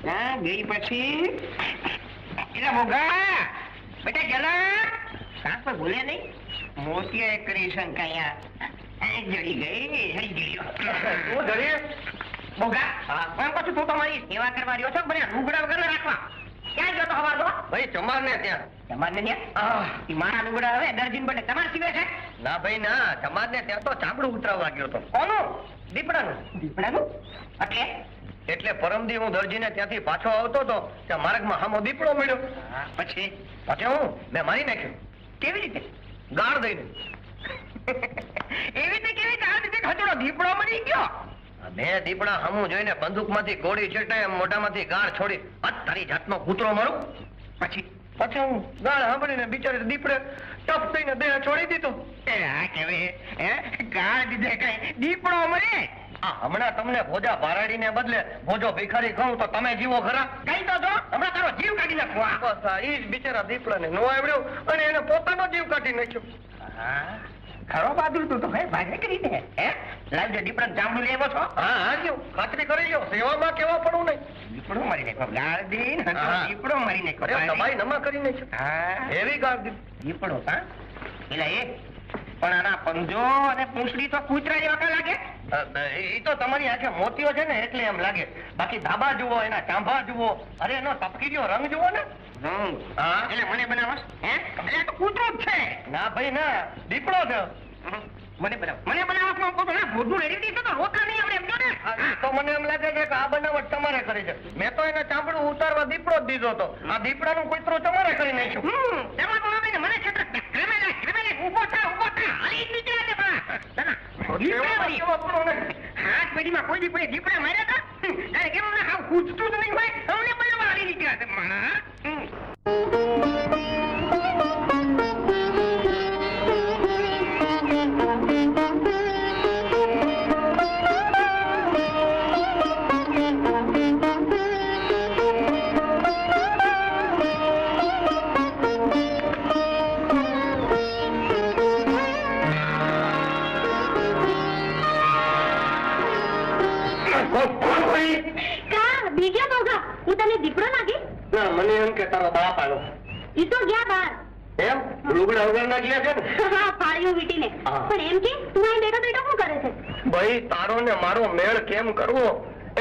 ગઈ પછી એટલે મોગા બેટા જલા સાપ ભૂલ્યા નહીં મોતિયા કરી શંકાયા જડી ગઈ હરી ગયો તું જડી મોગા પણ પછી તું તમારી સેવા કરવા રહ્યો છો મને લુગડા વગર રાખવા ક્યાં ગયો તો હવાર તો ભાઈ ચમાર ને ત્યાં મારા લુગડા હવે દર્જીન બને તમારે સીવે છે ના ભાઈ ના ચમાર ને ત્યાં તો ચામડું ઉતરાવવા ગયો તો કોનું દીપડાનું એટલે એટલે પરમદી હું દરજીને ત્યાંથી પાછો આવતો હતો ત્યાં માર્ગમાં હામો દીપડો મળ્યો. પછી હું મેં મારી નાખ્યો. કેવી રીતે? ગાળ દઈને. એવી રીતે કેવી ગાળ દીધી? હજોડો દીપડો મળી ગયો. મેં દીપડા હામું જોઈને બંદૂકમાંથી ગોળી છેટાય મોઢામાંથી ગાળ છોડી તારી જાતનો કૂતરો મારું. પછી હું ગાળ સાંભળીને બિચારી દીપડે ટપ થઈને દેહ છોડી દીધો. ગાળ દીધે કઈ દીપડો મળે? હમણાં તમને ભોજા ભારાડીને બદલે ભોજો ભિખારી કહું તો તમે જીવો ખરા? કઈ તો જો હમણાં તારો જીવ કાઢી નાખવો. બસ ઈ જ બિચારા દીપડાને નો આવડ્યો અને એને પોતાનો જીવ કાઢી નાખ્યો. ખરો બહાદુર તું તો ભાઈ ભાગે કરી દે. લાવજો દીપડા જાંબુ લેવો છો? હા ગયો ખાતરી કરી લ્યો સેવામાં કેવા પડવું નહીં. દીપડો મારી નાખો ગાળ દઈને દીપડો મારી નાખો દબાઈ નમા કરી નાખ્યો. એવી ગાળ દીપડો હા એટલે એ પણ આના પંજો અને પૂંછડી તો કૂતરા જેવા લાગે. એ તો તમારી આંખે મોતીઓ છે ને એટલે એમ લાગે. બાકી ધાબા જુઓ એના ચાંભા જુઓ અરે એનો તપકીરીઓ રંગ જુઓ ને. એટલે મને બનાવવા એટલે તો કૂતરો જ છે. ના ભાઈ ના દીપડો છે. મને બનાવવા ભોજનું રેડી દીધું તો રોટલા નહીં આપણે એમ જો ને. તો મને એમ લાગે છે કે આ બનાવટ તમારે કરી છે. મેં તો એને ચામડું ઉતારવા દીપડો જ દીધો હતો. આ દીપડાનું કૂતરો તમારે કરી નાખ્યું. એમાં તો હવે મને છે ઉભો થા હાલી નીકળ્યા છે હાથ પેઢીમાં કોઈ દીપડે દીપડા માર્યા હતા કેમ હાવ પૂછતું જ નહીં ભાઈ અમને બનાવવા હાલી નીકળ્યા છે મને એમ કે તારો બાપ આવ્યો. ઈ તો ગયા બાર. એમ લુગડા વગર ના ગયા છે ને? હા પાળીઓ વીટીને. પણ એમ કે તું અહીં બેઠો બેઠો શું કરે છે? ભાઈ તારો ને મારો મેળ કેમ કરવો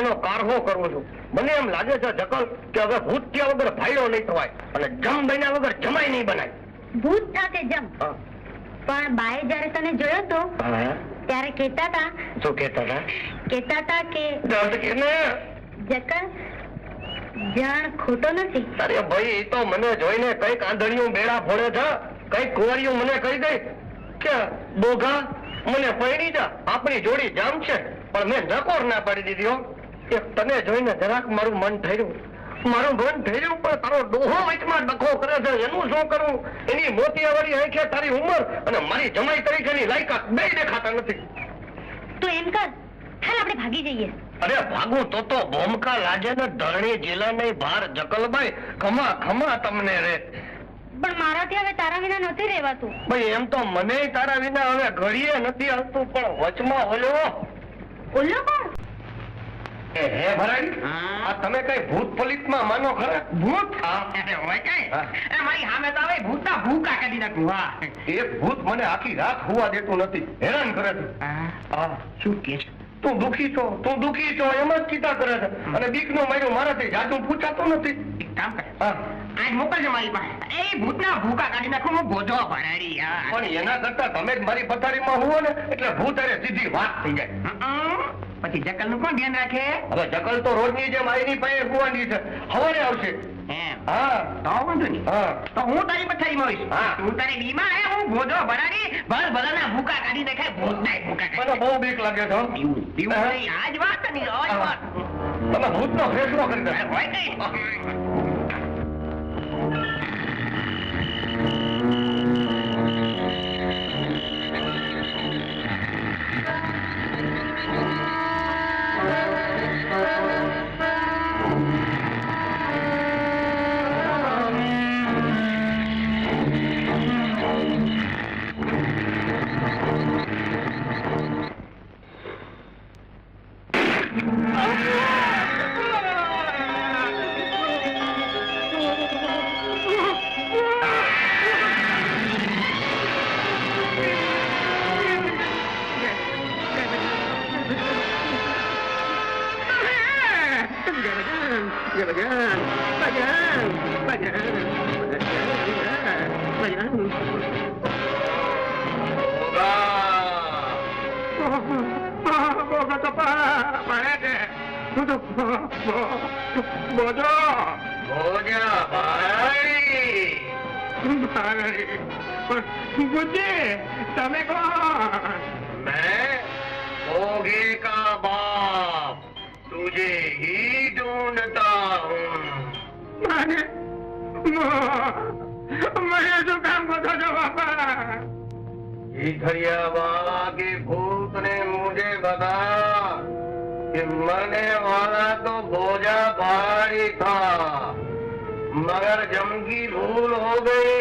એનો કારહો કરું છું. મને એમ લાગે છે જકલ કે હવે ભૂત થયા વગર ભાઈડો નહીં થવાય અને જમ બન્યા વગર જમાઈ નહીં બનાય. ભૂત સાથે જમ પણ બાએ જયારે તને જોયો તો ત્યારે કહેતા હતા. શું કહેતા હતા? કહેતા હતા કે દર્દ કે ને જકલ જાણ ખોટો નથી. અરે ભાઈ એ તો મને જોઈને કઈક આંધળિયું બેડા ફોડે છે. કઈક કુંવરિયું મને કહી ગઈ કે બોઘા મને પૈણી જા આપણી જોડી જામ છે. પણ મેં નકોર ના પાડી દીધી. કે તને જોઈને જરાક મારું મન ઠર્યું પણ તારો ડોહો વચમાં ડખો કરે છે. એનું શું કરવું? એની મોતિયાવાળી આંખે તારી ઉંમર અને મારી જમાઈ તરીકેની લાયકાત બે દેખાતા નથી. તો એમ કર હાલ આપણે ભાગી જઈએ. અરે ભાગું તો ભોમકા લાગે ને ધરણી જીલા નહીં ભાર જકલભાઈ ખમા તમને રે. પણ મારાથી હવે તારા વિના નથી રહેવાતું. ભાઈ એમ તો મને તારા વિના હવે ઘડીએ નથી આવતું પણ વચમાં ઓલો ઓલો કોણ? હે ભરાડી આ તમે કઈ ભૂત પોલીસમાં માનો ખરા? ભૂત મારી સામે તો હવે ભૂતના ભૂકા કાઢી નાખું. એક ભૂત મને આખી રાત હોવા દેતું નથી. હેરાન કરે છે. શું કે છે? તું દુખી છો એમ જ કીધા કરે છે. અને બીકનું માર્યું મારાથી જાજુ પૂછાતું નથી. એક કામ કરે આજ મોકલજો મારી પાસે. એ ભૂતના ભૂકા કાઢી નાખું હું ભોજો ભરાડી. પણ એના કરતા તમે જ મારી પથારીમાં હુઓ ને એટલે ભૂત અરે સીધી વાત થઈ જાય. પછી જકલ નું કોણ ધ્યાન રાખે? હવે જકલ તો રોડની જેમ આઈની પાસે હુવાની છે. હવારે આવશે. હા તો વાંધો નહીં. તો હું તારી પથારીમાં હોઈશ. તું તારી બીમાર હે હું ભોજો ભરાડી ભલાના ભૂકા કાઢી નાખાય. ભૂતના ભૂકા મને બહુ બીક લાગે છે. આજ વાત નહીં આજ વાત. તમે ભૂતનો ફેસલો કરી દે. હોય કઈ તમે કોણ? मैं भोगे का बाप तुझे ही ढूंढता हूँ. મને શું કામ કરો છો બાપા? ईधरियावाला के भूत ने मुझे बताया कि मरने वाला तो भोजा भारी था, मगर जम की भूल हो गई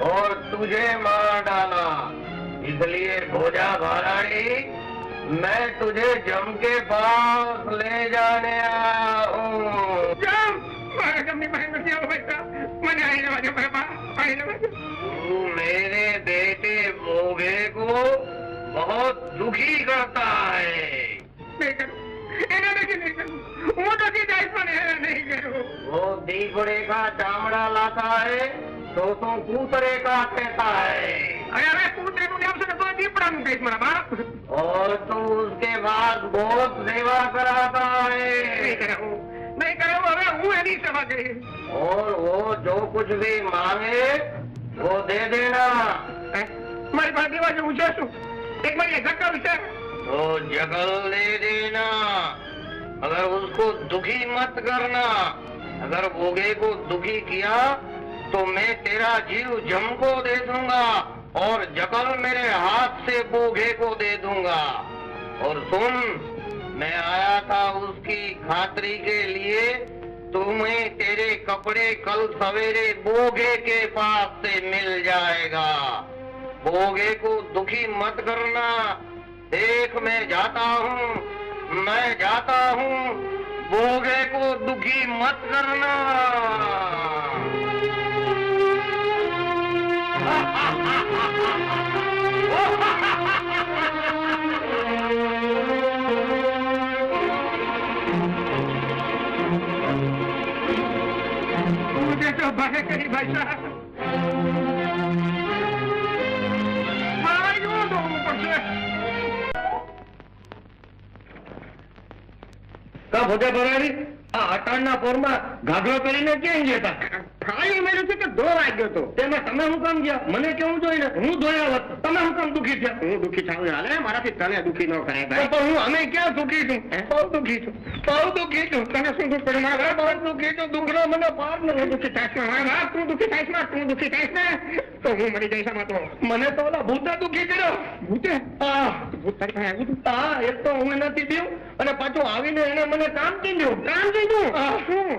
और तुझे मार डाला. इसलिए भोजा भाराड़ी, मैं तुझे जम के पास ले जाने आया हूँ. જમ મારા જમની પાસે નથી આવો બેટા. મને આઈને વાજો બાપા, આઈને વાજો. तू मेरे बेटे भोगे को बहुत दुखी करता है. નહીં કરું, એના નથી નહીં કરું. હું તો સીધા પણ એને નહીં કરું. वो दीपड़े का चामड़ा लाता है तो कूतरे का कहता है, અરે હવે કૂતરેનું નામ છે તો દીપડાનું કહીશ મારા બાપ. और तू उसके बाद बहुत सेवा कराता નહીં है. કરાવું, નહીં કરાવું. હવે હું એની સેવા કરીશ. और वो जो कुछ भी मांगे वो दे देना. હે? મારી પાસે દેવા જેવું છે શું? એક મારી ધક્કા વિશે तो जगल दे देना, मगर उसको दुखी मत करना. अगर भोगे को दुखी किया तो मैं तेरा जीव जम को दे दूंगा और जगल मेरे हाथ से भोगे को दे दूंगा. और सुन, मैं आया था उसकी खातरी के लिए. तुम्हें तेरे कपड़े कल सवेरे भोगे के पास से मिल जाएगा. भोगे को दुखी मत करना. देख, मैं जाता हूँ. भोगे को दुखी मत करना. मुझे तो भागे करी भाई साहब. મારા એવું જોવું પડશે. કા ભોજા ભરાડી, આ અટાણના પોરમાં ઘાઘરો પહેરીને ક્યાં જતા? ખાલી મેળ્યું છે કે ધોવાઈ ગયો તો. તેમાં તમે હું કામ ગયા? મને કેવું જોઈને હું ધોયા હોત. તમે હું કામ દુખી થયા? હું દુઃખી થાઉં હાલે, મારાથી તને દુઃખી ન કરાય તો ભાઈ. પણ હું અમે ક્યાં દુખી છું? બહુ દુખી છું, બહુ દુખી છું. તને શું દુઃખ પડ્યું મારા બહુ દુખી છું. દુખરો મને પાર તું નથી. દુઃખી થાઈશ ને મારા બાપ, તું દુઃખી થાઈશ ને, તું દુઃખી થાઈશ ને તો હું મરી જઈશ આમાં તો. મને તો ઓલા ભૂતે દુખી કર્યો. ભૂતે? હા, ભૂત તારી પાસે આવ્યું હતું? હા, એક તો હું નથી દીધું અને પાછું આવીને એને મને કામ કીધું. કામ કીધું? હા. શું?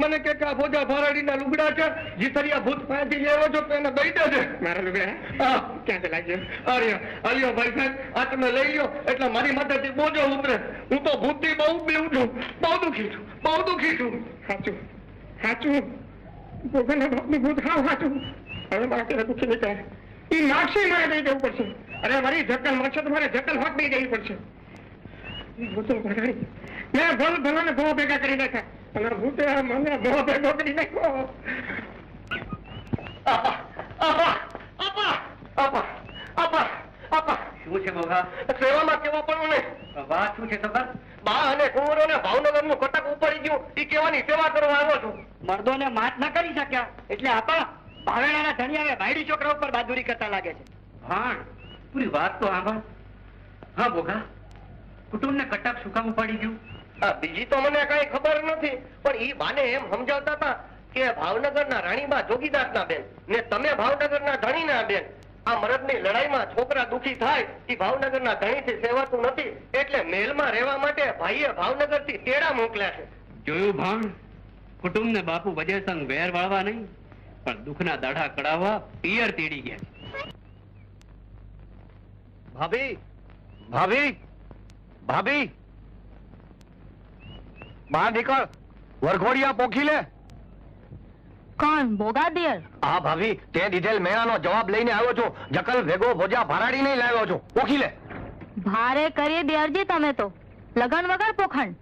મને કે આ ભોજા ભરાડીના લુગડા છે, જીતરિયા ભૂત પાસેથી લેવો છો તો એને દઈ દેજે. મારા લુગડા હા. ક્યાંથી લાગ્યો? અરે અલ્યો ભાઈ સાહેબ, આ તમે લઈ લ્યો એટલે મારી માથેથી બોજો ઉતરે. હું તો ભૂતથી બહુ બીવું છું, બહુ દુખી છું, બહુ દુખી છું. સાચું સાચું. ભોગવના બાપનું ભૂત હાવ સાચું. હવે મારા પેલા દુઃખી નહીં થાય. એ નાક્ષી મારે દઈ દેવું પડશે. અરે મારી જકલ મળશે તો મારે જકલ હોટ દઈ દેવી પડશે. ભૂતો ભરાડી મેં ભલાને બહુ ભેગા કરી નાખ્યા અને ભૂતે મને બહુ ભેગો કરી નાખ્યો. આપા, આપા, આપા, આપા, આપા, આપા. શું છે બોગા? સેવામાં કેવો પડવું ને? વાત શું છે ખબર? બા અને કુંવરોને ભાવનગરનું કટક ઉપડી ગયું, એ કેવાની સેવા કરવા આવ્યો છું. મર્દોને માત ન કરી શક્યા એટલે આપા ભાવેણાના ધણિયાએ ભાઈડી છોકરા ઉપર બહાદુરી કરતા લાગે છે. હા, પૂરી વાત તો આમાં. હા બોગા, કુટુંબને કટક શું કામ ઉપાડી ગયું? બીજી તો મને કઈ ખબર નથી, પણ ઈ બાને એમ સમજાવતા હતા કે ભાવનગરના રાણીબા જોગીદાસના બેન ને તમે ભાવનગરના ધણીના બેન. આ મરદની લડાઈમાં છોકરા દુખી થાય એ ભાવનગરના ધણીથી સેવાતું નથી, એટલે મહેલમાં રહેવા માટે ભાઈએ ભાવનગરથી તેડા મોકલ્યા છે. જોયું ભાણ, કુટુંબને બાપુ વજે સંગ વેર વાળવા નહીં પણ દુઃખના દાઢા કડાવવા પિયર તેડી ગયા છે. ભાભી, ભાભી, ભાભી, બહાર નીકળ, વરઘોડિયા પોખી લે. કોણ? બોગા દિયર? હા ભાભી, તે દીધેલ મેળાનો જવાબ લઈને આવ્યો છું. જકલ ભેગો ભોજા ભરાડી નહીં લાવ્યો છું. પોખી લે. ભારે કરી દિયરજી તમે તો લગન વગર પોખંડ.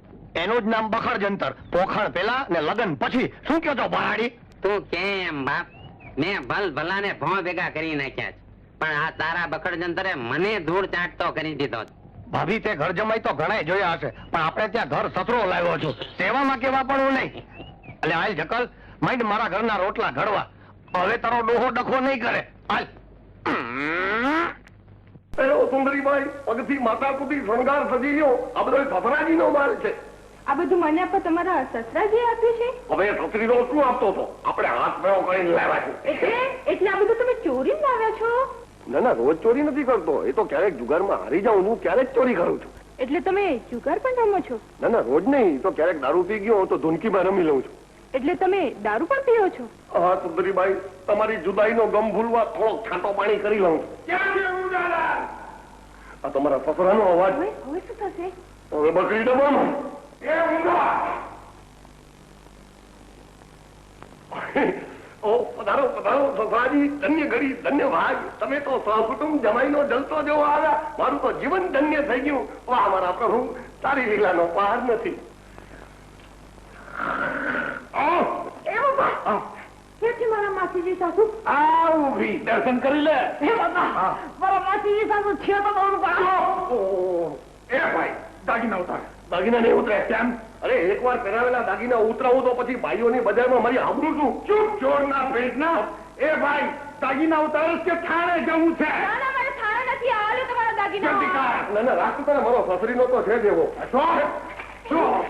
એનું જ નામ બખડ જંતર. પોખણ પેલા ને લગન પછી. શું કહો છો બહાડી? તું કેમ બાપ, મેં ભલ ભલાને ભોં ભેગા કરી નાખ્યા છે, પણ આ તારા બખડ જંતરે મને ધૂળ ચાટતો કરી દીધો છે. ભાભી તે ઘર જમાઈ તો ઘણા જોયા હશે, પણ આપણે ત્યાં ઘર સસરો લાવ્યો છું. સેવામાં કેવા પણ હું નહીં. એટલે હાલ જકલ, માંડ મારા ઘરના રોટલા ઘડવા. હવે તારો ડોહો ડખો નહીં કરે. હાલ. પેલો સુંદરીબાઈ પગથી માથા સુધી શણગાર સજી ગયો. આ બધો સસરાજીનો માલ છે. આ બધું મને આપો તમારા સસરાજી આપ્યું છે? હવે સસરીનો શું આપતો હતો? આપણે હાથ મેળો કરીને લાવ્યા છે. એટલે આ બધું તમે ચોરી લાવ્યા છો? ના ના, રોજ ચોરી નથી કરતો. એ તો ક્યારેક જુગારમાં હારી જાઉં છું, ક્યારેક ચોરી કરું છું. એટલે તમે જુગાર પણ રમો છો? ના ના, રોજ નહીં. તો ક્યારેક દારૂ પી ગયો તો ધૂનકીમાં રમી લઉં છું. એટલે તમે દારૂ પણ પીઓ છો? હા સુંદરીબાઈ, તમારી જુદાઈનો ગમ ભૂલવા થોડોક છાંટો પાણી કરી લઉં છું. આ તમારા સસરાનો અવાજ. હવે શું થશે? હવે બકરી ડબામાં. ઓ પધારો પધારો સસરાજી. ધન્ય ઘડી, ધન્ય ભાગ. તમે તો સહકુટુંબ જમાઈનો જલતો જેવો આવ્યા. મારું તો જીવન ધન્ય થઈ ગયું. વાહ મારા પ્રભુ, તારી લીલાનો પાર નથી. ક્યાંથી મારા માસીજી સાસુ? આ ઊભી, દર્શન કરી લે. મારા માસીજી સાસુ છે તો બહુ પાડો. એ ભાઈ, દાગીના ઉતાર. દાગીના નહીં ઉતરે કેમ? અરે એકવાર પહેરાવેલા દાગીના ઉતરાવું તો પછી ભાઈઓની બજારમાં મારી આબરૂ શું? ચૂપ ચોરના પેટના. એ ભાઈ, દાગીના ઉતારસ કે થાણે જવું છે? ના ના, મારે થાળે નથી. આ લો તમારા દાગીના. ના ના, રાખ તારે, મારો સસરીનો તો છે દેવો. શું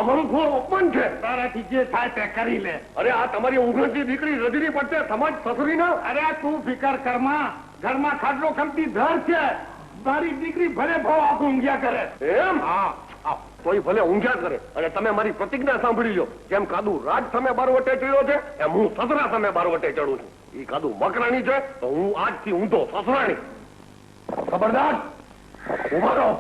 અમારું ઘોર અપમાન છે. તારાથી જે થાય તે કરી લે. અરે આ તમારી ઊંઘણથી દીકરી રજની પડશે સમાજ સસરીના. અરે તું ફિકર કરમાં. ઘરમાં ખાટલો ખમતી ધર છે. મારી દીકરી ભલે ભાવ આખું ઊંઘ્યા કરે. એમ? હા, તોય ભલે ઊંઘ્યા કરે. અને તમે મારી પ્રતિજ્ઞા સાંભળી લો. જેમ કાદુ રાજ સામે બારવટે ચડ્યો છે, એમ હું સસરા સામે બારવટે ચડું છું. એ કાદુ મકરાણી છે તો હું આજથી ઊંધો સસરાણી. ખબરદાર, ઉભા રહો.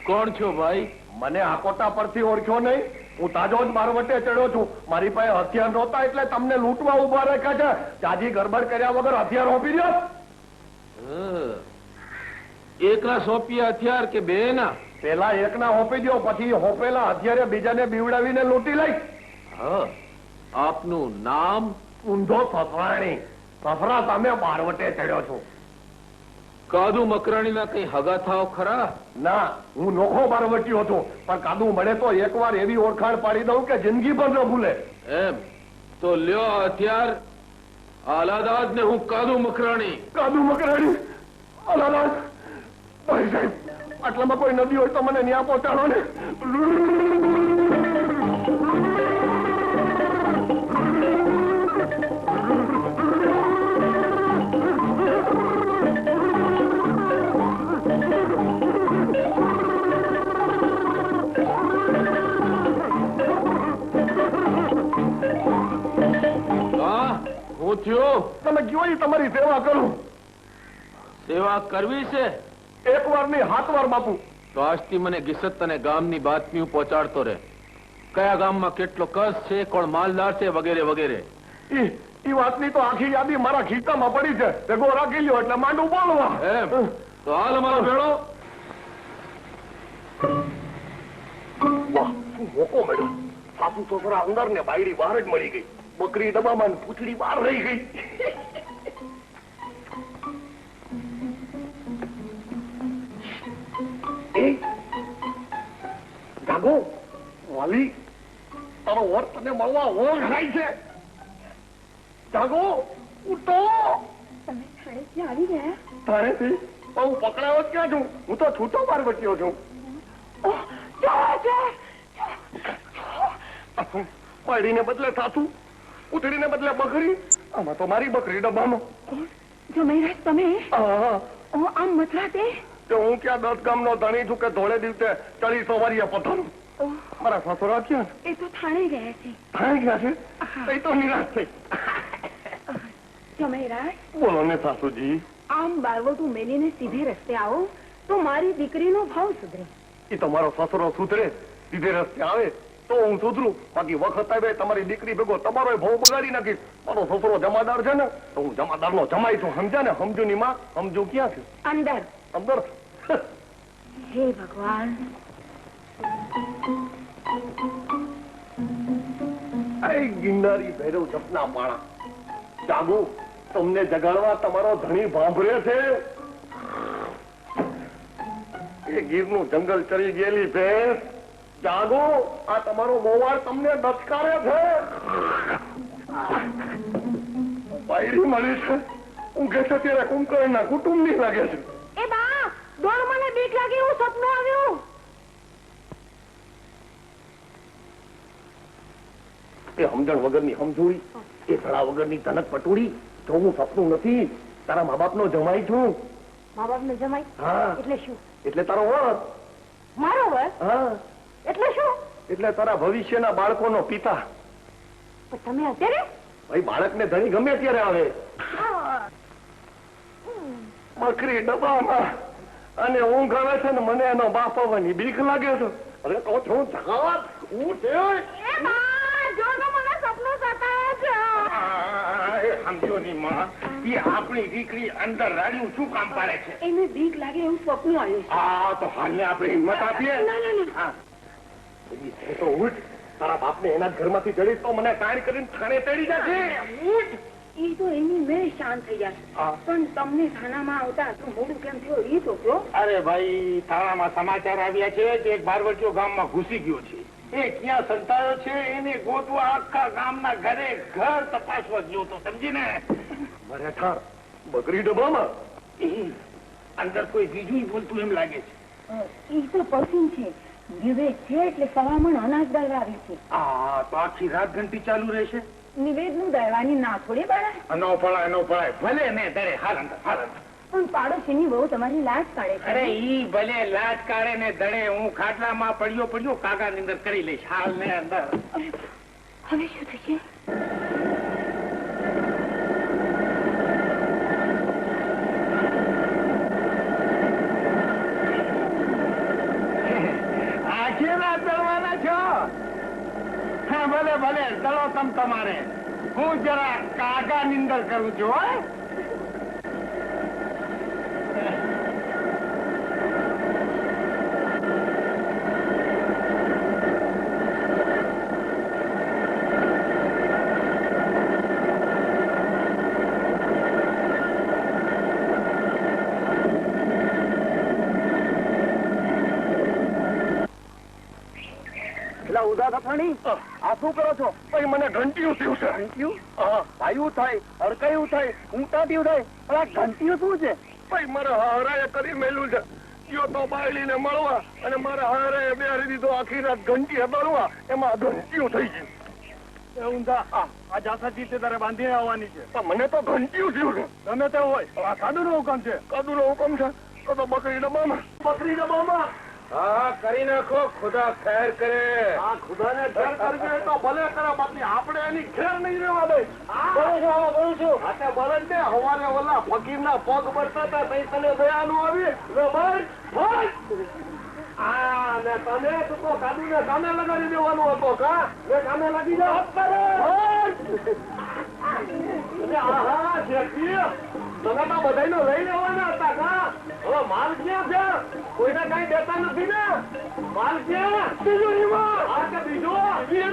કોણ છો ભાઈ? મને આકોટા પરથી ઓળખ્યો નહીં? હું તાજો જ બારવટે ચડ્યો છું. મારી પાસે હથિયાર નહોતા એટલે તમને લૂંટવા ઉભા રાખ્યા છે. જાજી ગરબડ કર્યા વગર હથિયાર હોપી દો. એકલા સોંપીએ હથિયાર કે બે ના? પેલા એકના હોપી દો, પછી હોપેલા હથિયારે બીજાને બીવડાવીને લૂંટી લઈ. આપનું નામ? ઊંધો સસરાણી. સસરા સામે બારવટે ચડ્યો છું. કાદુ મકરાણીના કઈ હગા થાવ ખરા? ના, હું નોખો બારવટીયો હતો, પણ કાદુ મળે તો એકવાર એવી ઓળખાણ પાડી દઉં કે જિંદગી પર ન ભૂલે. એમ તો લ્યો હથિયાર. આલાદાદ ને હું કાદુ મકરાણી. કાદુ મકરાણી? અલાલાજ ભાઈ સાહેબ, આટલામાં કોઈ નદી હોય તો મને ન્યા પહોંચાડો ને. હું થયો? તમે કયો એ તમારી સેવા કરું. સેવા કરવી છે? એક વાર નહીં, 7 વાર બાપુ. તો આજથી મને ગિસત અને ગામની બાતમીઓ પહોંચાડતો રહે. કયા ગામમાં કેટલો કસ છે, કોણ માલદાર છે, વગેરે વગેરે. ઈ વાતની તો આખી યાદી મારા ખીચામાં પડી છે. ભેગો રાખી લ્યો એટલે માંડું બોલવા. એમ તો હાલ અમારો ભેળો. વાહ, શું મોકો મળ્યો. સાસુ સસરા અંદર ને બાયડી બહાર જ મળી ગઈ. બકરી ડબ્બામાં પૂછડી બહાર રહી ગઈ. જાગો વાલી, તારો વર તને મળવા ઓળ થાય છે. જાગો, ઉઠો. તમે થાળેથી આવી ગયા? તારેથી હું પકડાયો જ ક્યાં છું? હું તો છૂટો બારવટીયો છું. પાડીને બદલે સાસુ, ઉતરીને બદલે બકરી. આમાં તો મારી બકરી ડબ્બામાં. જમાઈરાજ તમે? હા, આમ મથરાતે? તો હું ક્યાં 10 ગામનો ધણી છું કે ધોળે દિવસે ચડી સવારીએ પથારું. મારા સસરા ક્યાં? એ તો થાણે ગયા છે. થાઈ ગયા છે? એ તો નિરાશ થઈ. જમાઈરાજ, બોલો ને સાસુજી. આમ બારવટું મેલીને સીધે રસ્તે આવો તો મારી દીકરીનો ભાવ સુધરે. એ તો મારો સસરો સુધરે, સીધે રસ્તે આવે તો હું સુધરું. બાકી વખત આવે તમારી દીકરી ભેગો તમારો ભાવ બગાડી નાખીશ. મારો સસરો જમાદાર છે ને, તો હું જમાદારનો જમાઈ છું. સમજ્યા ને? સમજુ ની માં. સમજુ ક્યાં છે? અંદર. અંદર? હે ભગવાન. ગિરનારી ભૈરવ જપના પાણા જાગો, તમને જગાડવા તમારો ધણી ભાંભરે છે. એ ગીરનું જંગલ ચરી ગયેલી ભેંસ, જાગો, આ તમારો મોવાળ તમને દચકારે છે. બાયડી મળી છે, ઊંઘે છે ત્યારે કુંભકર્ણના કુટુંબની લાગે છે. એ બા, દોડ, મને બીક લાગી, એવું સપનું આવ્યું. એ સમજણ વગરની સમજૂરી, એ ધડા વગરની ધનક પટોળી. જો હું સપનું નથી, તારા મા બાપનો જમાઈ છું. મા બાપ ને જમાઈ? હા. એટલે શું? એટલે તારો વર. મારો વર? હા. એટલે શું? એટલે તારા ભવિષ્યના બાળકોનો પિતા. પણ તમે અત્યારે? ભાઈ, બાળકને ધણી ગમે ત્યારે આવે. બકરી ડબ્બામાં અને ઊંઘ આવે છે ને મને એનો બાપ આવવાની બીક લાગે છે. અરે તો છું જગાવત, હું છે. સમજો ની માં, એ આપણી દીકરી અંદર રાડ્યું શું કામ પાડે છે? એને બીક લાગે એવું સપનું આવ્યું છે. હા, તો હાલને આપણે હિંમત આપીએ. હા, તો ઉઠ. તારા બાપને એના ઘરમાંથી જડી તો મને કાઢ કરીને થાણે તેડી જશે. એ તો એની મેં શાંત થઈ જશે, પણ તમને થાનામાં આવતા આટલું મોડું કેમ થયું એ તો કહો. અરે ભાઈ, થાણામાં સમાચાર આવ્યા છે કે એક બારવટીયો ગામમાં ઘૂસી ગયો છે. એ ક્યાં સંતાયો છે એને ગોતવા આખા ગામના ઘરે ઘર તપાસવા ગયો તો, સમજીને? બરેઠા બકરી ડબ્બામાં અંદર કોઈ બીજું બોલતું એમ લાગે છે. એ તો પસીન છે, નિવેદ છે એટલે સવામણ અનાજ દળવાવી છે. આ તો આખી રાત ઘંટી ચાલુ રહેશે. નિવેદ નું દળવાની ના થોડી પડાય. ન પડાય ભલે ને દરે. હાલ અંદર, હાલ અંદર. પણ પાડોશીની બહુ તમારી લાજ કાઢે છે. અરે ઈ ભલે લાજ કાઢે ને દડે, હું ખાટલામાં પડ્યો કાકા ની અંદર કરી લઈશ. હાલ ને અંદર. હવે શું થશે? આખી રાત દળવાના છો? હા, ભલે ભલે દળો તમારે. હું જરા કાકા ની અંદર કરું છું. હો, આ શું કરો છો? ભાઈ, મને ઘંટીયું થયું છે. ઘંટીયું? હા, ભાઈયું થાય, હડકાયું થાય, ઊંટાટિયું થાય. પણ આ ઘંટીયું શું છે? ભાઈ, મારા હારાએ કરી મેલું છે. ગયો તો બાયડીને મળવા અને મારા હારાએ બેહારી દીધો આખી રાત ઘંટી બળવા, એમાં ઘંટીયું થઈ ગયું. ઊંધા આ જાસાજી તે તારે બાંધીને આવવાની છે. પણ મને તો ઘંટીયું થયું છે. ગમે તે હોય, આ કાદુનો હુકમ છે. કાદુનો હુકમ છે તો બકરી ડબ્બામાં. બકરી ડબ્બામાં. હા, કરી નાખો. ખુદા ખેર કરે. હા, ખુદાને ખેર કરજે તો ભલે કરે, બાકી આપણે એની ખેર નહીં રહેવા દે. બોલું છું. હા, તે બળદ ને હવારે ઓલા ફકીરના પગ બળતા હતા, તઈ તને દયાનું આવી. હા, ને તને તો કાદુ ને કામે લગાડી દેવાનો હતો. કા ને કામે લાગી જાવ. આહા, શેઠી, તમે તો બધાનો લઈ લેવાના હતા. કા હવે માલ ક્યાં છે? કોઈને કઈ દેતા નથી ને. માલ ક્યાં? તિજોરીમાં. હા, કે બીજો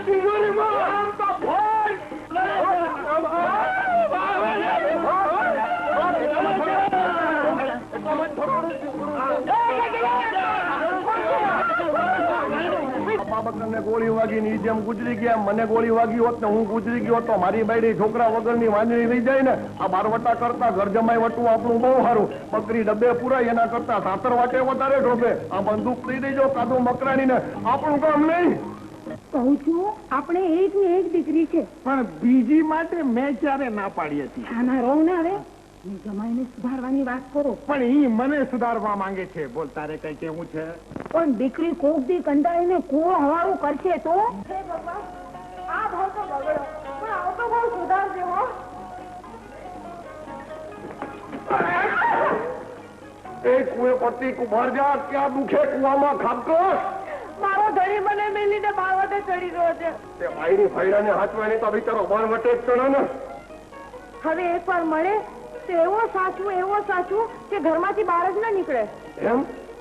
તિજોરીમાં. આમ તો ફોન બાબકને ગોળી વાગી ની જેમ ગુજરી ગયા. મને ગોળી વાગી હોત ને હું ગુજરી ગયો તો મારી બાયડી છોકરા વગરની વાંદરી રહી જાય ને. આ બારવટા કરતા ઘર જમાઈ વટવું આપણું બહુ સારું. બકરી ડબ્બે પુરાય એના કરતા સાતર વાટે વધારે ઢોબે. આ બંદૂક દઈ દેજો કાદુ મકરાણી ને, આપણું કામ નહીં. કહું છું, આપણે એક ને એક દીકરી છે. પણ બીજી માટે મેં ક્યારે ના પાડી હતી? આના રોવ ના આવે. જમાઈને સુધારવાની વાત કરો. પણ ઈ મને સુધારવા માંગે છે. બોલ, તારે કઈ કેવું છે? પણ દીકરી કોક દી કંટાળીને કૂવો હવારું કરશે તો? હે ભગવાન, આ ભાવ તો બગડો, પણ આવો તો બહુ સુધારશે. હો, એ કુએ પતિ કુભાર જા, ક્યાં દુખે કુવામાં ખાબકોશ. મારો ધણી મને મેલીને બારવટે ચડી ગયો છે. તે ભાઈની ફૈડાને હાચવાની તો બિચારો બારવટે જ ચડે ને. હવે એકવાર મળે તો એવો સાચું કે ઘરમાંથી બહાર જ ના નીકળે. એમ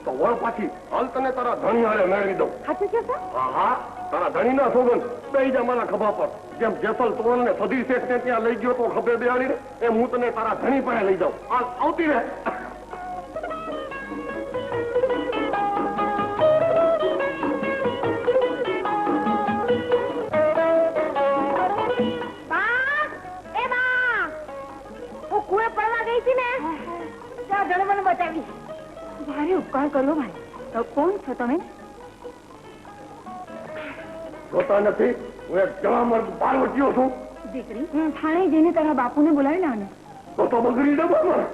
તો વળ પાછી હાલ તને તારા ધણી હારે મેળવી દઉં. સાચું છે સર? હા તારા ધણીના સોગન બેહી જા મારા ખભા પર. જેમ જેસલ તોરણ ને સધી શેઠ ને ત્યાં લઈ ગયો તો ખભે બેહાડીને એમ હું તને તારા ધણી પાસે લઈ જાઉં. હાલ આવતી રહે. કુએ પડવા ગઈ હતી ને ત્યાં જણે મને બચાવી. ભારે ઉપકાર કર્યો ભાઈ. તો કોણ છો તમે? જોતા નથી હું એક જળામર્દ પાર્વતીયો છું. દીકરી થાણે જઈને તારા બાપુને બોલાવી લાવ ને. તો બગડી ડબ્બામાં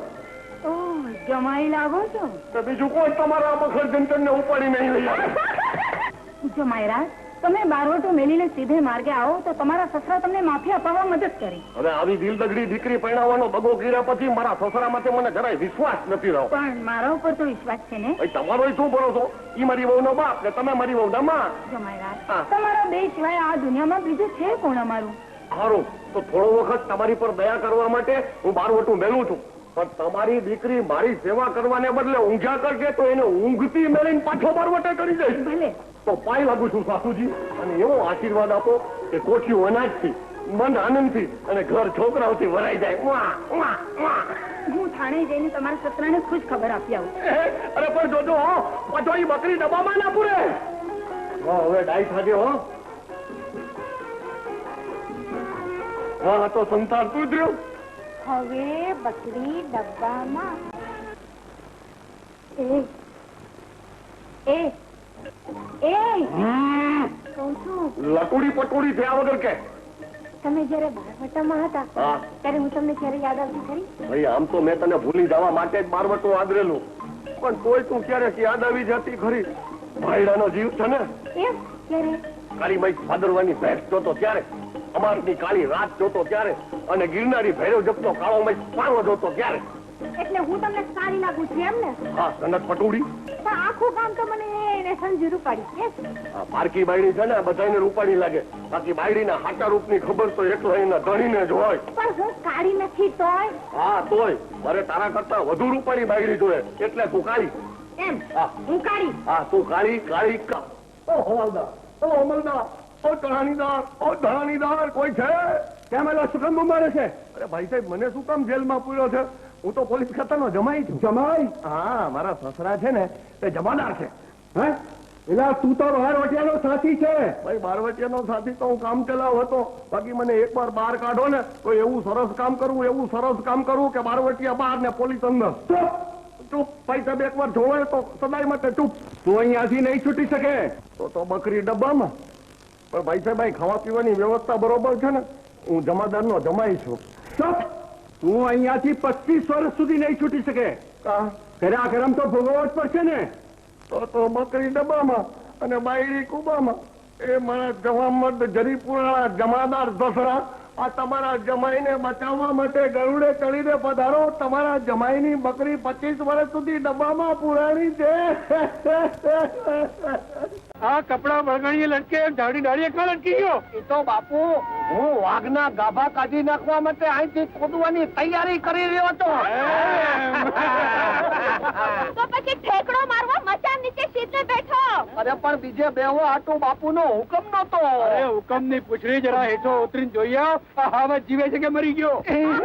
ઓહ, જમાઈ લાગો છો. તો બીજું કોઈ તમારા બખર જંતર ને ઉપાડી નહીં લઈ આવે. જમાઈરાજ, તમે બારવટો મેલીને સીધે માર્ગે આવો તો તમારા સસરા તમને માફી અપાવવા મદદ કરે. હવે આવી દિલ દગડી દીકરી પરણાવવાનો દગો કર્યા પછી મારા સસરા માટે મને જરાય વિશ્વાસ નથી રહ્યો. પણ મારા ઉપર તો વિશ્વાસ છે ને. ભાઈ તમારો શું ભરોસો? ઈ મારી વહુનો બાપ ને તમે મારી વહુના માં. જમાઈરાજ, હા. તમારા બે સિવાય આ દુનિયામાં બીજું છે કોણ અમારું? સારું તો થોડો વખત તમારી પર દયા કરવા માટે હું બારવટું મેલું છું. પણ તમારી દીકરી મારી સેવા કરવાને બદલે ઊંઘ્યા કરશે તો એને ઊંઘતી મેળીને પાછો બારવટે કરી દઈશ. ભલે. તો પાય લાગુ છું સાસુજી, અને એવો આશીર્વાદ આપો કે કોઠિયું અનાજથી, મન આનંદથી અને ઘર છોકરાઓથી ભરાઈ જાય. વાહ, વાહ, વાહ. હું થાણે જઈને તમારા સસરાને ખુશ ખબર આપી આવું. અરે પણ જોજો હો, પાછો ઈ બકરી ડબ્બામાં ના પૂરે. હવે ડાઈ થાજે હો. હા તો સંસાર તું જ રહ્યો. હવે બકરી ડબ્બામાં. કહું છું, લટુડી પટુડી થયા વગર કે. તમે જયારે બારવટામાં હતા હા ત્યારે હું તમને ક્યારે યાદ આવતી ખરી? ભાઈ આમ તો મેં તને ભૂલી જવા માટે જ બારવટું આદરેલું, પણ તોય તું ક્યારેક યાદ આવી જતી ખરી. ભાઈડાનો જીવ છે ને. એમ? ક્યારે? કાળી માઈ ભાદરવાની ભેંસ જોતો ત્યારે, અમારની કાળી રાત જોતો ત્યારે, અને ગિરનારી ભૈરવ જપતો કાળો માઈ પાણો જોતો ત્યારે. એટલે હું તમને સારી લાગુ છું એમ ને? હા સનત પટુડી. પણ આખું કામ તો મને એને સંજી રૂપાડી. yes? આ પારકી બાયડી છે ને બધાને રૂપાડી લાગે, બાકી બાયડીના હાટા રૂપની ખબર તો એકલા એના ધણીને જ હોય. પણ હું કાળી નથી તોય. હા તોય મારે તારા કરતા વધુ રૂપાળી બાયડી જોઈએ, એટલે તું કાળી. એમ? હા. હું કાળી? હા તું કાળી કાળી કા. ઓ હવાલદાર, ઓ અમલદાર, ઓ કહાનીદાર, ઓ ધરાણીદાર કોઈ છે? કેમ એલા શું કામ બંબાડે છે? અરે ભાઈ સાહેબ મને શું કામ જેલમાં પૂર્યો છે? હું તો પોલીસ ખાતાનો જમાઈ છું. જમાઈ? હા મારા સસરા છે ને તે જમાદાર છે. હે એલા તું તો બારવટિયાનો સાથી છે. ભાઈ બારવટિયાનો સાથી તો હું કામ ચલાવ હતો, બાકી મને એકવાર બહાર કાઢો ને તો એવું સરસ કામ કરું કે બારવટિયા બહાર ને પોલીસ અંદર. ચૂપ ભાઈ સાહેબ, એકવાર જોવે તો સદાય માટે ચૂપ. તું અહીંયાથી નહીં છૂટી શકે. તો બકરી ડબ્બામાં. પણ ભાઈ સાહેબ અહીં ખાવા પીવાની વ્યવસ્થા બરોબર છે ને? હું જમાદારનો જમાઈ છું. તું અહીંયાથી 25 વર્ષ સુધી નહીં છૂટી શકે. કર્યા કરમ તો ભોગવવા જ પડશે ને. તો બકરી ડબ્બામાં અને બાયડી કુબામાં. એ મારા જવામત જરીપુરા જમાદાર દસરા, આ તમારા જમાઈને બચાવવા માટે ગરુડે ચડીને પધારો. તમારા જમાઈની બકરી 25 વર્ષ સુધી ડબ્બામાં પુરાણી છે. આ કપડા વળગણીએ લટકે જાડી ડાળીએ ક્યાં લટકી ગયો? એ તો બાપુ હું વાઘના ગાભા કાઢી નાખવા માટે અહીંથી ખોદવાની તૈયારી કરી રહ્યો હતો. તો પછી ઠેકડો મારવા મચાન નીચે સીધે બેઠો. અરે પણ બીજે બેહો આટો બાપુનો હુકમ નતો. અરે હુકમ ની પૂછડી જરા હેઠો ઉતરીને જોઈએ. હાવત જીવે છે કે મરી ગયો?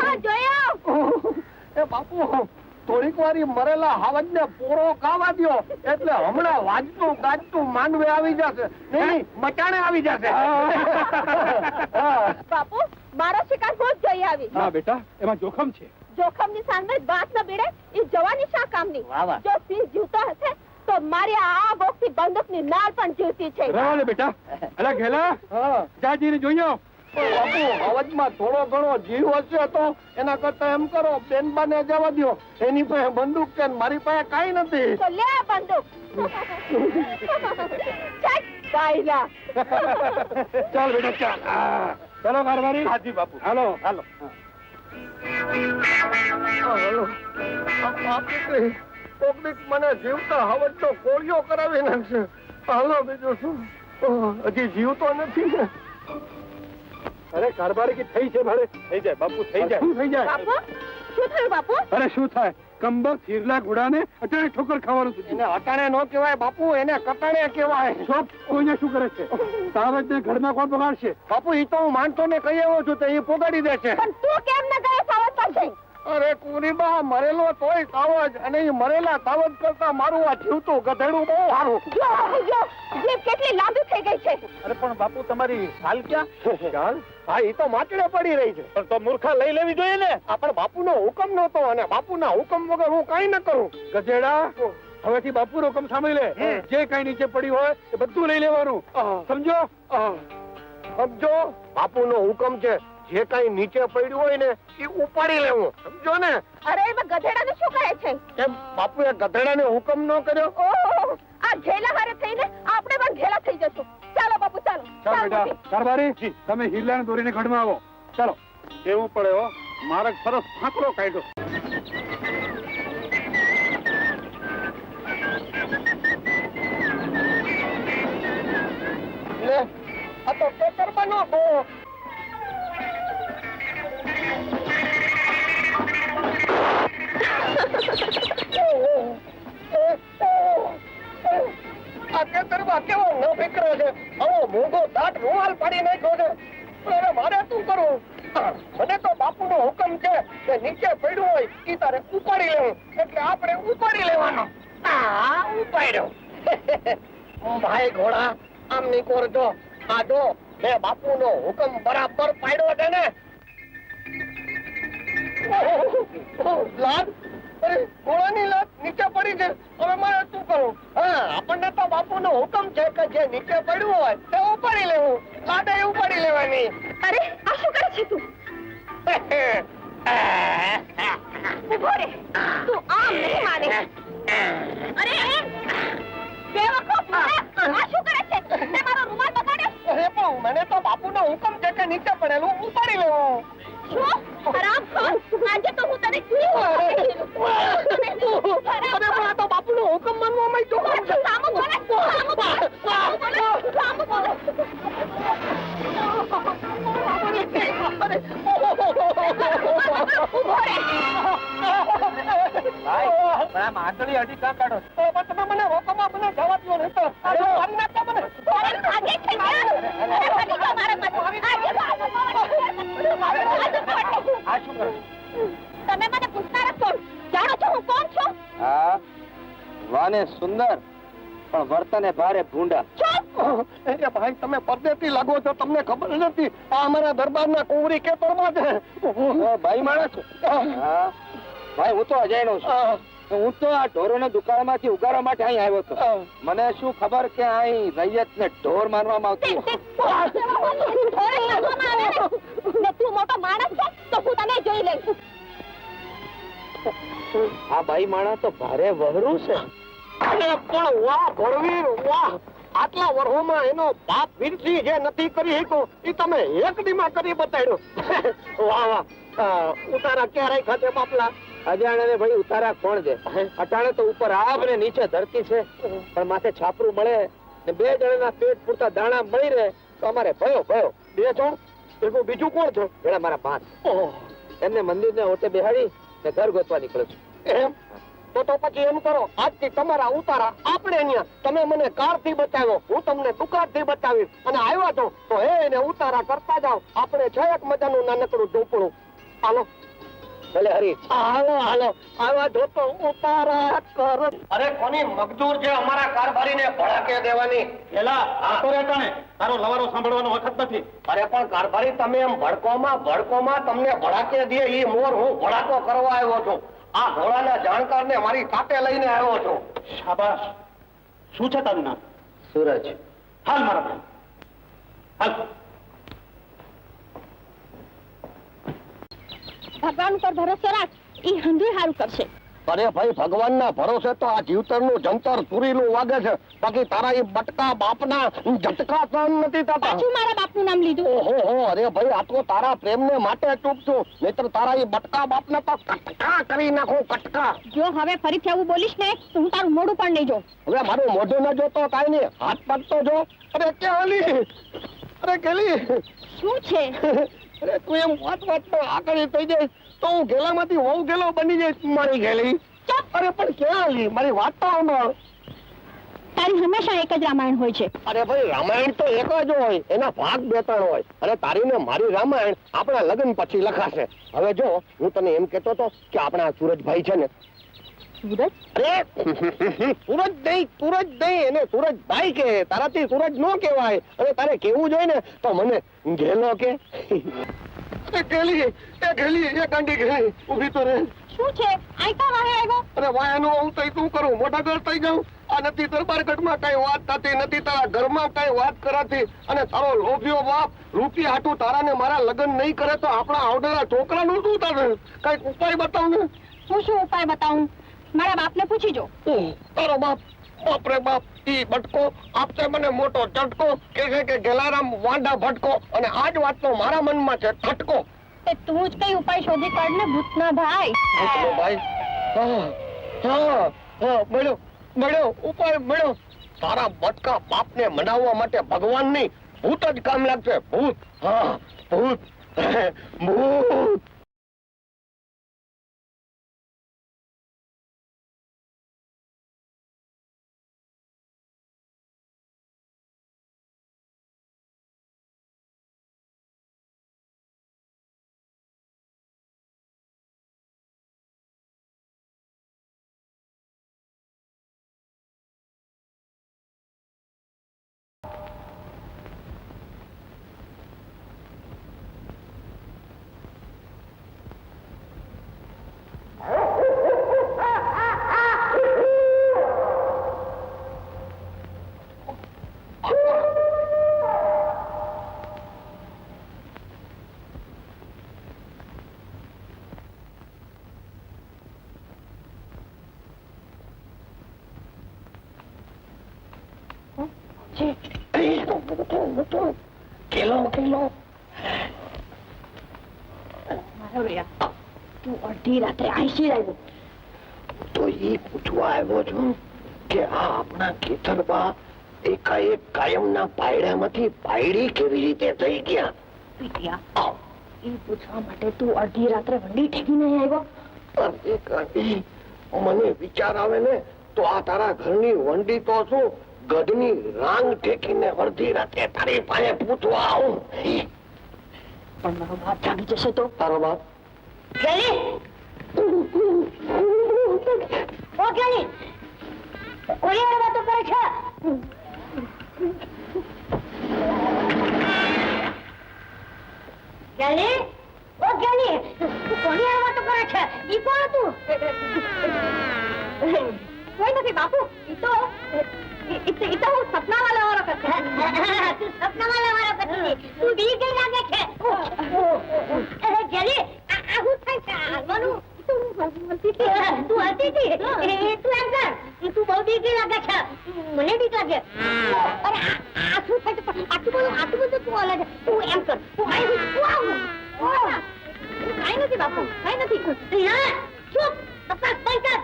હા જોયો. એ બાપુ થોડીક વારી મરેલા હાવજ ને પોરો ખાવા દ્યો, એટલે હમણાં વાજતું ગાજતું માંડવે આવી જશે. નહીં મચાણે આવી જશે. બાપુ મારો શિકાર હું જ જોઈ આવી. હા બેટા, એમાં જોખમ છે. જોખમની સામે વાત ન બીડે એ જવાની શા કામની? વાહ, વાહ. જો સિંહ જીવતો હશે તો મારી આ બોક્સની બંદૂકની નાળ પણ જીવતી છે. રહેવા બેટા. અલા ઘેલા જાજીને જોયો. બાપુ અવાજમાં થોડો ઘણો જીવ હશે તો એના કરતા એમ કરો, બેનબાને જવા દો. એની પાસે બંદૂક છે, મારી પાસે કાઈ નથી. તો લે આ બંદૂક. ચાલ ગાયલા. ચાલ બેટા ચાલ. ચલો કારવારી. હાજી બાપુ. હાલો હાલો. મને જીવતા હવજ તો કોળિયો કરાવી નાખશે. હાલો બીજું શું, હજી જીવતો નથી ને. અરે કારભારી કે થઈ છે મારે. થઈ જાય બાપુ, થઈ જાય. શું થઈ જાય? બાપુ શું થયું બાપુ? અરે શું થાય, કમબખ્ત હીરલા ઘોડાને અટાણે ઠોકર ખાવાનું છે. એને અટાણે નો કહેવાય બાપુ, એને કટાણે કહેવાય. ચોપ, કોઈને શું કરે છે? સાવજને ઘરમાં કોણ બગાડશે? બાપુ ઈ તો હું માનતો ને કહી આવ્યો છું તો એ પોગાડી દે છે. પણ તું કેમ ન ગયો સાવજ પાસે? અરે કુરીબા, મરેલો તોય સાવજ, અને ઈ મરેલા સાવજ કરતા મારું આ જીવતું ગધેડું બહુ સારું. જો જીભ કેટલી લાંબી થઈ ગઈ છે. અરે પણ બાપુ તમારી હાલ ક્યાં? ચાલ, હા ઈ તો માટીને પડી રહી છે. પણ તો મૂર્ખા લઈ લેવી જોઈએ ને. આપણે બાપુનો હુકમ નહોતો, અને બાપુના હુકમ વગર હું કઈ ન કરું. ગધેડા, હવેથી બાપુનો હુકમ સાંભળી લે. જે કઈ નીચે પડ્યું હોય એ બધું લઈ લેવાનું, સમજો? સમજો, બાપુનો હુકમ છે, જે કઈ નીચે પડ્યું હોય ને એ ઉપાડી લેવું, સમજો ને? અરે એમાં ગધેડાને શું કહે છે? કેમ બાપુએ ગધેડાને હુકમ ન કર્યો? ઓહો, આ ઘેલા હારે થઈને આપણે પણ ઘેલા થઈ જશું. ચાલો બાપુ, ચાલો. ચાલ બેટા, કારભારી તમે હીરલાને દોરીને ગઢમાં આવો. ચાલો. કેવું પડે હો, મારે સરસ ફાંકડો કાઢ્યો. લે, આ તો પેપરમાં નો બો. આ ખેતરમાં કેવો ન ફીકરો છે, આવો મોંઘો દાટ રૂમાલ પાડી નાખ્યો છે. પણ હવે મારે શું કરવું? મને તો બાપુનો હુકમ છે કે નીચે પડ્યું હોય ઈ તારે ઉપાડી લેવું, એટલે આપણે ઉપાડી લેવાનો. ઉપાડ્યો. ભાઈ ઘોડા, આમ નહીં કરજો. આ જો મેં બાપુનો હુકમ બરાબર પાડ્યો છે ને. લાદ, અરે ઘોડાની લાદ નીચે પડી છે. હવે મારે શું કરવું? હા, આપણને તો બાપુનો હુકમ છે કે જે નીચે પડ્યું હોય તે ઉપાડી લેવું. લાદે ઉપાડી લેવાની. અરે આ શું કરે છે તું? ઉભો રે, તું આમ નહીં માને. અરે બેવકૂફ, આ શું કરે છે? તે મારો રૂમાલ બગાડ્યો. અરે પણ મને તો બાપુનો હુકમ છે કે નીચે પડેલું ઉપાડી લેવું. શું? હરામખોર, આજે તો હું તને અરે પણ આ તો બાપુનો હુકમ માનવામાં જ જોખમ છે. સામું બોલે, સામું બોલે, સામું બોલે. આ માંગણી અડી કાં કાઢો? તમે મને હુકમમાં મને જવા દો નહીં તો મારી નાખતા મને. આજે છે ને? અરે હરી જા મારા પાસે. આ શું કરે? તમે મને પૂછતા છો, જાણો છો હું કોણ છું? હા, વાને સુંદર પણ વર્તને ભારે ભૂંડા. એ ભાઈ તમે પરદેશી લાગો છો, તમને ખબર નથી આ અમારા દરબારના કુંવરી ખેતરમાં છે. ભાઈ માણસ છો? હા ભાઈ, હું તો અજાણ્યો છું. હું તો આ ઢોરોના દુકાળમાંથી ઉગાડવા માટે અહીં આવ્યો હતો. મને શું ખબર કે અહીં રૈયતને ઢોર માનવામાં આવતું. ને તું મોટો માણસ છે તો હું તને જોઈ લઈશ. આ બાઈ માણસ તો ભારે વહરું છે. અરે પણ વાહ ભરવીર, વાહ! આટલા વર્ષોમાં એનો બાપ વીરસિંહ જે નથી કરી શક્યો એ તમે એક દીમાં કરી બતાડ્યો. વાહ વાહ! ઉતારા ક્યારે ખાતે બાપલા? અજાણે ભાઈ ઉતારા કોણ છે? અટાણે તો ઉપર આભ ને નીચે ધરતી છે, પણ માથે છાપરું મળે ને બે જણાના પેટ પૂરતા દાણા મળી રહે તો અમારે ભયો ભયો. બે છો એનું બીજું કોણ છે? પેલા મારા પાંચ. એમને મંદિરને ઓટે બેહાડી ને ઘર ગોતવા નીકળ્યો છું. એમ તો પછી એમ કરો, આજથી તમારા ઉતારા આપણે અહીંયા. તમે મને કાર થી બચાવ્યો, હું તમને દુકાન થી બચાવીશ, અને આવ્યા છો તો એને ઉતારા કરતા જાઓ. આપણે છે એક મજાનું નાનકડું ઝૂંપડું. હાલો ભલે હરી. હાલો હાલો, આવ્યા જો તો ઉતારા કર. અરે કોની મજદૂર છે અમારા કારભારીને ભડાકે દેવાની? તારો લવારો સાંભળવાનો વખત નથી. અરે પણ કારભારી તમે એમ ભડકોમાં તમને ભડાકે દે ઈ મોર હું ભડાકો કરવા આવ્યો છું. આ ઘોડાના જાણકારને મારી સાથે લઈને આવ્યો છું. શાબાશ. શું છે તારું નામ? સૂરજ. હાલ મારા ભાઈ, હાલ. ભગવાન ઉપર ભરોસો રાખ, ઈ હંધુય હારું કરશે. અરે ભાઈ, ભગવાનના ભરોસે તો આ જીવતરનું જંતર પૂરીનું વાગે છે, બાકી તારા એ બટકા બાપના ઝટકા સહન નથી થતા. પાછું મારા બાપનું નામ લીધું. ઓહો, અરે ભાઈ, આ તો તારા પ્રેમને માટે ચૂપ છું, નહીતર તારા એ બટકા બાપને તો કટકા કરી નાખું, કટકા. જો હવે ફરીથી આવું બોલીશ ને તો હું તારું મોઢું પણ નહીં જોઉં. હવે મારું મોઢું ન જોતો કાંઈ નહીં, હાથ પગ તો જો. અરે કેલી, અરે કેલી, શું છે? અરે તું એમ વાત વાતમાં આગળ થઈ જાય તો હું ગેલામાંથી હોઉં ગેલો બની જઈશ મારી ગેલી. ચૂપ. અરે પણ ક્યાં લી મારી વાત તો સાંભળ. તારી હંમેશા એક જ રામાયણ હોય છે. અરે ભાઈ રામાયણ તો એક જ હોય, એના ભાગ 2-3 હોય. અને તારી ને મારી રામાયણ આપણા લગ્ન પછી લખાશે. હવે જો હું તને એમ કહેતો હતો કે આપણા સુરજભાઈ છે ને, સુરજ? અરે સૂરજ નહીં એને સુરજભાઈ કે. તારાથી સૂરજ નો કહેવાય. અને તારે કેવું જોઈએ ને તો મને ઘેલો કે. એ ગાંડી ઘેલી ઊભી તો રહે. શું છે? આયતા વાહે આવ્યો? અરે વાયાનો હું તો શું કરું, મોટા ઘર થઈ જાઉં. આ નથી દરબારગઢમાં કઈ વાત થતી, નથી તારા ઘરમાં કઈ વાત કરાતી. અને તારો લોભિયો બાપ રૂપિયા હાટુ તારા ને મારા લગ્ન નહીં કરે તો આપણા આવડેલા છોકરાનું શું થશે? કઈક ઉપાય બતાવ ને. હું શું ઉપાય બતાવું? મારા બાપને પૂછી જો. તારો બાપ? બાપરે બાપ, ઈ બટકો આપતે મને મોટો ચટકો કે છે કે ગેલારામ વાંડા ભટકો. અને આ જ વાતનો મારા મનમાં છે ઠટકો. તે તું જ કઈ ઉપાય શોધી કાઢ ને ભૂતના ભાઈ. ભૂતનો ભાઈ? હા મળ્યો ઉપાય મળ્યો. તારા બટકા બાપને મનાવવા માટે ભગવાન નહીં ભૂત જ કામ લાગશે. ભૂત. હા ભૂત. ભૂત. કેલો મારો યા તું અડધી રાત્રે આઈસી આવ્યો તો ઈ પૂછવા આવ્યો છું કે આ આપણા ખેતરમાં એકાએક કાયમના પાયડામાંથી પાયડી કેવી રીતે થઈ ગયા? પીટિયા એ પૂછવા માટે તું અડધી રાત્રે વંડી ઠેકીને આવ્યો? અરે ગાંડી, મને વિચાર આવે ને તો આ તારા ઘરની વંડી તો શું ગઢની રાંગ ઠેકીને અડધી રાતે તારી પાસે પૂછવા આવું. પણ મારો બાપ જાગી જશે તો? તારો બાપ? ગેલી ઓ ગેલી કોની હારે વાતો કરે છે? ગેલી ઓ ગેલી તું કોની હારે વાતો કરે છે? ઈ કોણ હતું? કોઈ નથી બાપુ, ઈ તો હું સપના વાળા વાળો કરતી. તું સપના વાળા વાળો કરતી. તું બી ગઈ લાગે છે. ગેલી આ હું થાય છે હાલવાનું? તું હતી તું એમ કર, તું બહુ બીક લાગે છે. મને બીક લાગે. અરે આ શું થાય છે? આટલું બધું તું અલગ. તું એમ કર, તું આવું. કઈ નથી બાપુ, કઈ નથી. ચૂપ, તપાસ બંધ કર.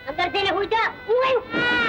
અંદર જઈને હુઈ જા. હું આવ્યું.